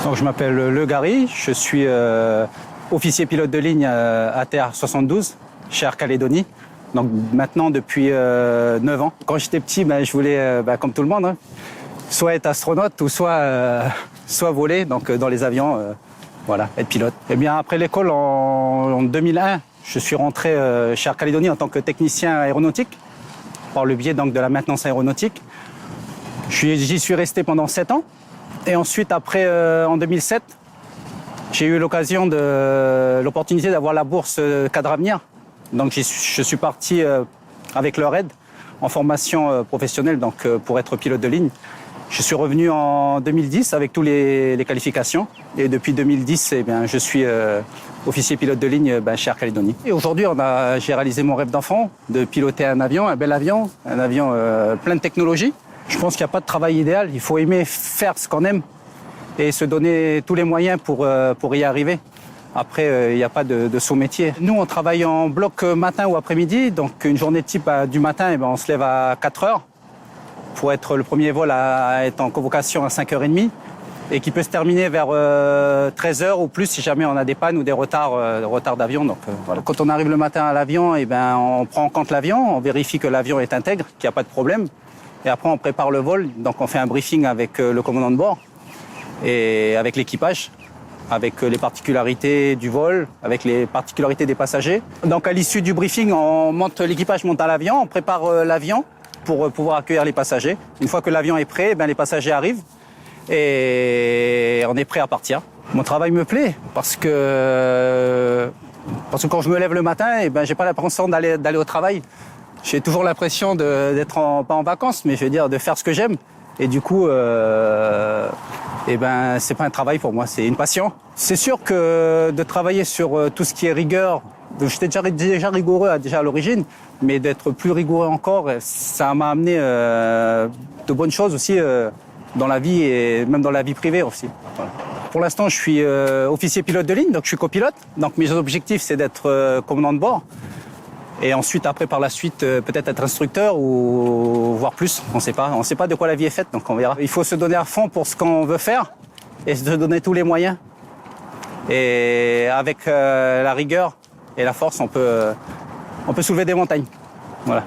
Donc, je m'appelle Le Gary, je suis officier pilote de ligne à TR72 chez Air Calédonie. Donc maintenant depuis 9 ans. Quand j'étais petit, je voulais, comme tout le monde, hein, soit être astronaute ou soit voler donc, dans les avions, être pilote. Et bien après l'école en 2001, je suis rentré chez Air Calédonie en tant que technicien aéronautique par le biais donc, de la maintenance aéronautique. J'y suis resté pendant 7 ans. Et ensuite, après, en 2007, j'ai eu l'opportunité d'avoir la bourse Cadre Avenir. Donc, je suis parti avec leur aide en formation professionnelle donc, pour être pilote de ligne. Je suis revenu en 2010 avec toutes les qualifications. Et depuis 2010, je suis officier pilote de ligne chez Air Calédonie. Et aujourd'hui, j'ai réalisé mon rêve d'enfant de piloter un avion, un bel avion, un avion plein de technologies. Je pense qu'il n'y a pas de travail idéal. Il faut aimer faire ce qu'on aime et se donner tous les moyens pour y arriver. Après, il n'y a pas de sous-métier. Nous, on travaille en bloc matin ou après-midi. Donc, une journée type du matin, on se lève à 4 heures pour être le premier vol à être en convocation à 5h30 et qui peut se terminer vers 13h ou plus si jamais on a des pannes ou des retards d'avion. Donc, voilà. Quand on arrive le matin à l'avion, on prend en compte l'avion, on vérifie que l'avion est intègre, qu'il n'y a pas de problème. Et après, on prépare le vol. Donc, on fait un briefing avec le commandant de bord et avec l'équipage, avec les particularités du vol, avec les particularités des passagers. Donc, à l'issue du briefing, l'équipage monte à l'avion, on prépare l'avion pour pouvoir accueillir les passagers. Une fois que l'avion est prêt, les passagers arrivent et on est prêt à partir. Mon travail me plaît parce que quand je me lève le matin, j'ai pas l'impression d'aller au travail. J'ai toujours l'impression d'être pas en vacances, mais je veux dire de faire ce que j'aime. Et du coup, c'est pas un travail pour moi, c'est une passion. C'est sûr que de travailler sur tout ce qui est rigueur, j'étais déjà rigoureux à l'origine, mais d'être plus rigoureux encore, ça m'a amené de bonnes choses aussi dans la vie et même dans la vie privée aussi. Voilà. Pour l'instant, je suis officier pilote de ligne, donc je suis copilote. Donc mes objectifs, c'est d'être commandant de bord. Et ensuite, après, par la suite, peut-être être instructeur ou voir plus. On ne sait pas de quoi la vie est faite, donc on verra. Il faut se donner à fond pour ce qu'on veut faire et se donner tous les moyens. Et avec la rigueur et la force, on peut soulever des montagnes. Voilà.